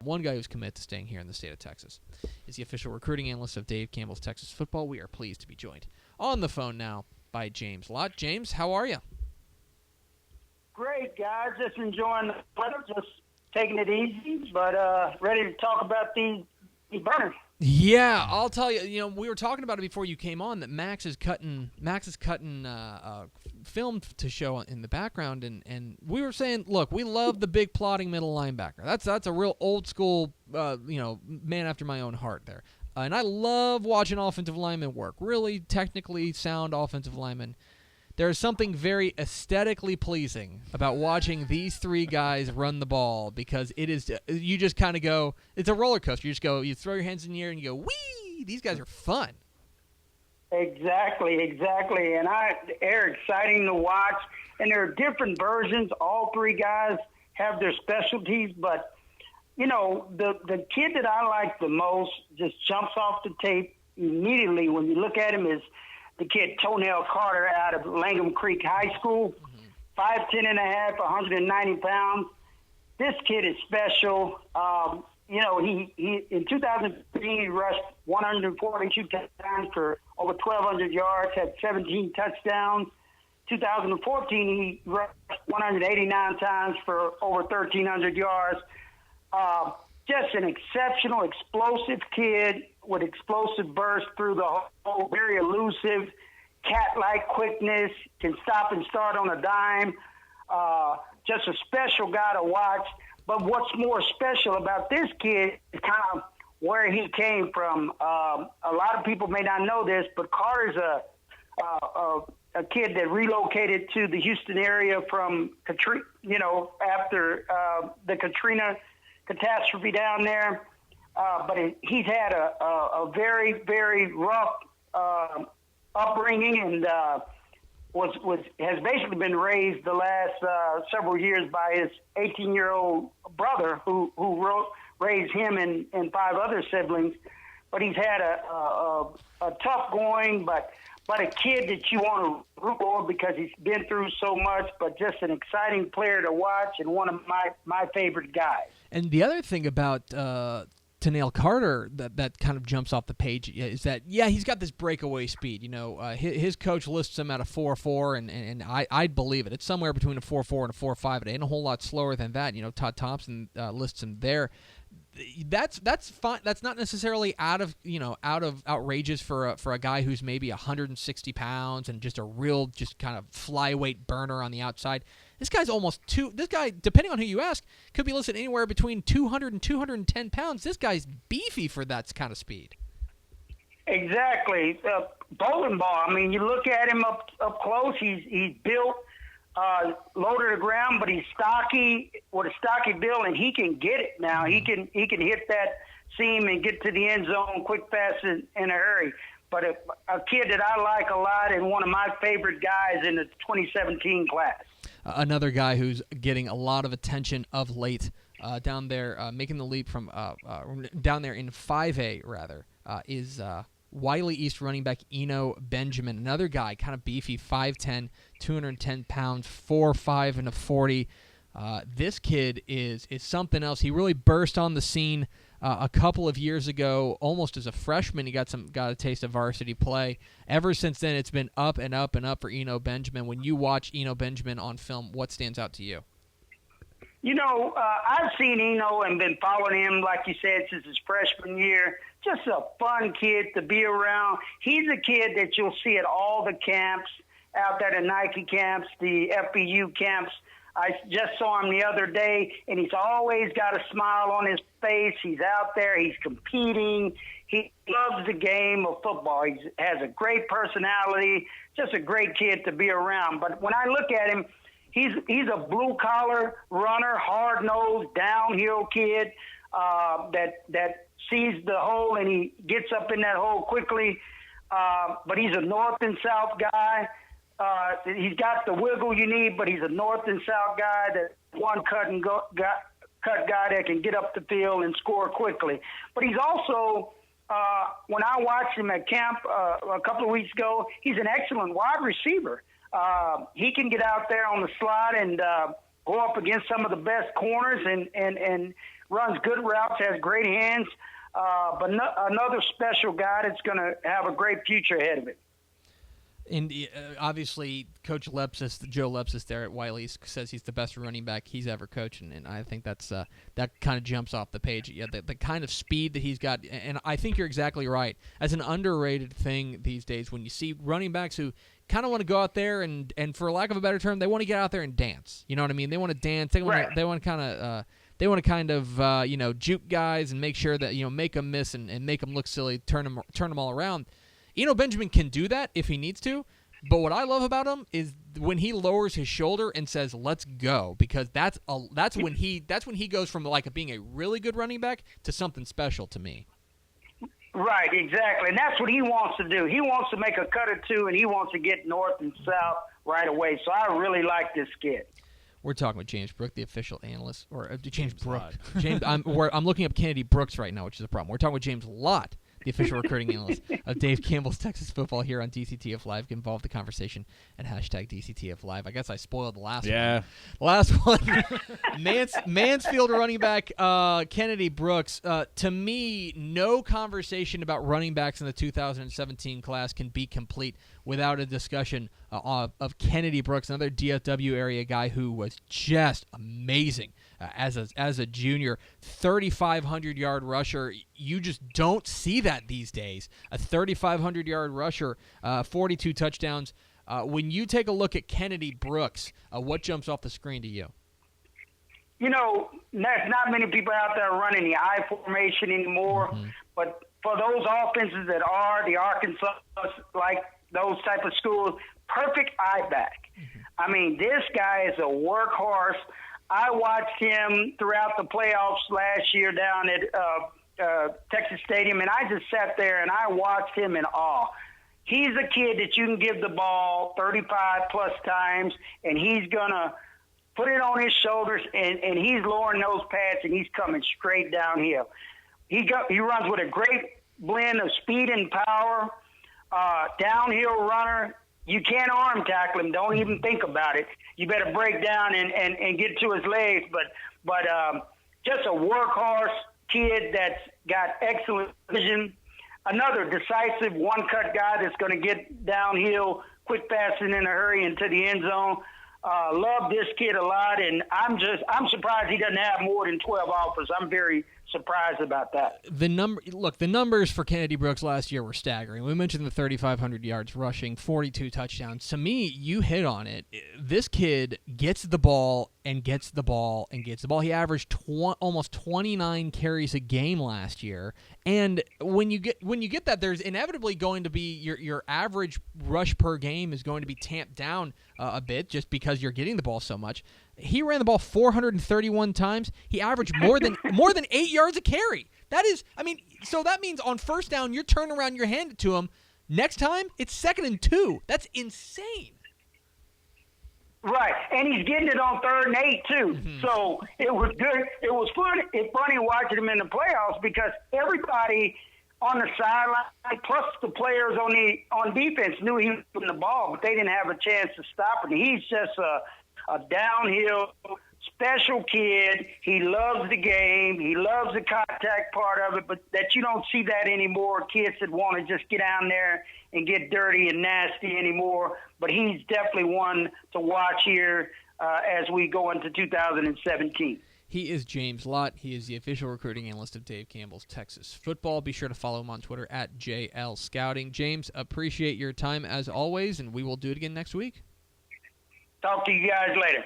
one guy who's committed to staying here in the state of Texas. Is the official recruiting analyst of Dave Campbell's Texas Football. We are pleased to be joined on the phone now by James Lott. James, how are you? Great, guys. Just enjoying the weather, just taking it easy, but ready to talk about these burners. Yeah, I'll tell you. You know, we were talking about it before you came on that Max is cutting film to show in the background, and we were saying, look, we love the big plotting middle linebacker. That's a real old school, man after my own heart there. And I love watching offensive linemen work. Really technically sound offensive linemen. There is something very aesthetically pleasing about watching these three guys run the ball because it is, you just kind of go, it's a roller coaster. You just go, you throw your hands in the air and you go, whee! These guys are fun. Exactly. And they're exciting to watch. And there are different versions. All three guys have their specialties, but, the kid that I like the most just jumps off the tape immediately when you look at him is the kid Toenail Carter out of Langham Creek High School, 5'10 and a half, 190 pounds. This kid is special. He in 2015 he rushed 142 times for over 1,200 yards, had 17 touchdowns. 2014 he rushed 189 times for over 1,300 yards. Just an exceptional, explosive kid with explosive burst through the hole, very elusive, cat-like quickness, can stop and start on a dime. Just a special guy to watch. But what's more special about this kid is kind of where he came from. A lot of people may not know this, but Carter's a kid that relocated to the Houston area from Katrina, after the Katrina catastrophe down there. But he's had a very, very rough upbringing and has basically been raised the last several years by his 18-year-old brother who raised him and 5 other siblings. But he's had a tough going, but a kid that you want to root for because he's been through so much, but just an exciting player to watch and one of my favorite guys. And the other thing about Toenail Carter that kind of jumps off the page is that, he's got this breakaway speed. His coach lists him at a 4.4, and I'd believe it. It's somewhere between a 4.4 and a 4.5. It ain't a whole lot slower than that. Todd Thompson lists him there. That's fine. That's not necessarily out of outrageous for a guy who's maybe 160 pounds and just a real kind of flyweight burner on the outside. This guy's almost this guy, depending on who you ask, could be listed anywhere between 200 and 210 pounds. This guy's beefy for that kind of speed. Exactly. Bowling ball. I mean, you look at him up close. He's built, low to the ground, but he's stocky with a stocky build, and he can get it now. Mm-hmm. He can hit that seam and get to the end zone quick, fast, in a hurry. But a kid that I like a lot and one of my favorite guys in the 2017 class. Another guy who's getting a lot of attention of late down there, making the leap from down there in 5A, rather, is Wiley East running back Ino Benjamin. Another guy, kind of beefy, 5'10", 210 pounds, 4'5", and a 40. This kid is something else. He really burst on the scene a couple of years ago, almost as a freshman. He got a taste of varsity play. Ever since then, it's been up and up and up for Ino Benjamin. When you watch Ino Benjamin on film, what stands out to you? I've seen Ino and been following him, like you said, since his freshman year. Just a fun kid to be around. He's a kid that you'll see at all the camps, out there, the Nike camps, the FBU camps. I just saw him the other day, and he's always got a smile on his face. He's out there. He's competing. He loves the game of football. He has a great personality, just a great kid to be around. But when I look at him, he's a blue-collar runner, hard-nosed, downhill kid that sees the hole, and he gets up in that hole quickly. But he's a north and south guy. He's got the wiggle you need, but he's a north and south guy, that one cut guy that can get up the field and score quickly. But he's also, when I watched him at camp a couple of weeks ago, he's an excellent wide receiver. He can get out there on the slot and go up against some of the best corners and runs good routes, has great hands, but another special guy that's going to have a great future ahead of it. And obviously, Coach Lepsis, Joe Lepsis there at Wiley, says he's the best running back he's ever coached, and I think that's that kind of jumps off the page. Yeah, the kind of speed that he's got, and I think you're exactly right. As an underrated thing these days, when you see running backs who kind of want to go out there and for lack of a better term, they want to get out there and dance. You know what I mean? They want to dance. They want to kind of juke guys and make sure that make them miss and make them look silly, turn them all around. Ino Benjamin can do that if he needs to, but what I love about him is when he lowers his shoulder and says, "Let's go," because that's when he goes from like being a really good running back to something special to me. Right, exactly, and that's what he wants to do. He wants to make a cut or two, and he wants to get north and south right away. So I really like this kid. We're talking with James Brooks, the official analyst, or James Brooks. I'm looking up Kennedy Brooks right now, which is a problem. We're talking with James Lott, the official recruiting analyst of Dave Campbell's Texas Football here on DCTF Live. Get involved in the conversation at hashtag DCTF Live. I guess I spoiled the last one. Yeah. Last one. Mansfield running back Kennedy Brooks. To me, no conversation about running backs in the 2017 class can be complete without a discussion of Kennedy Brooks, another DFW area guy who was just amazing as a junior. 3,500-yard rusher. You just don't see that these days. A 3,500-yard rusher, 42 touchdowns. When you take a look at Kennedy Brooks, what jumps off the screen to you? There's not many people out there running the I formation anymore, but for those offenses that are the Arkansas, like those type of schools, perfect I back. I mean, this guy is a workhorse. I watched him throughout the playoffs last year down at Texas Stadium, and I just sat there and I watched him in awe. He's a kid that you can give the ball 35-plus times, and he's going to put it on his shoulders, and he's lowering those pads, and he's coming straight downhill. He runs with a great blend of speed and power, downhill runner. You can't arm tackle him. Don't even think about it. You better break down and get to his legs. But just a workhorse kid that's got excellent vision. Another decisive one-cut guy that's going to get downhill, quick passing in a hurry into the end zone. Love this kid a lot, and I'm surprised he doesn't have more than 12 offers. I'm very surprised about that. The numbers for Kennedy Brooks last year were staggering. We mentioned the 3,500 yards rushing, 42 touchdowns. To me, you hit on it. This kid gets the ball and gets the ball and gets the ball. He averaged almost 29 carries a game last year. And when you get that, there's inevitably going to be your average rush per game is going to be tamped down a bit just because you're getting the ball so much. He ran the ball 431 times. He averaged more than 8 yards a carry. So that means on first down, you're turning around, you're handing it to him. Next time, it's 2nd and 2. That's insane. Right, and he's getting it on 3rd and 8 too. So it was good. It was funny watching him in the playoffs because everybody on the sideline, plus the players on defense, knew he was putting the ball, but they didn't have a chance to stop him. He's just a downhill special kid. He loves the game. He loves the contact part of it, but that you don't see that anymore. Kids that want to just get down there and get dirty and nasty anymore. But he's definitely one to watch here as we go into 2017. He is James Lott. He is the official recruiting analyst of Dave Campbell's Texas Football. Be sure to follow him on Twitter at JL Scouting. James, appreciate your time as always, and we will do it again next week. Talk to you guys later.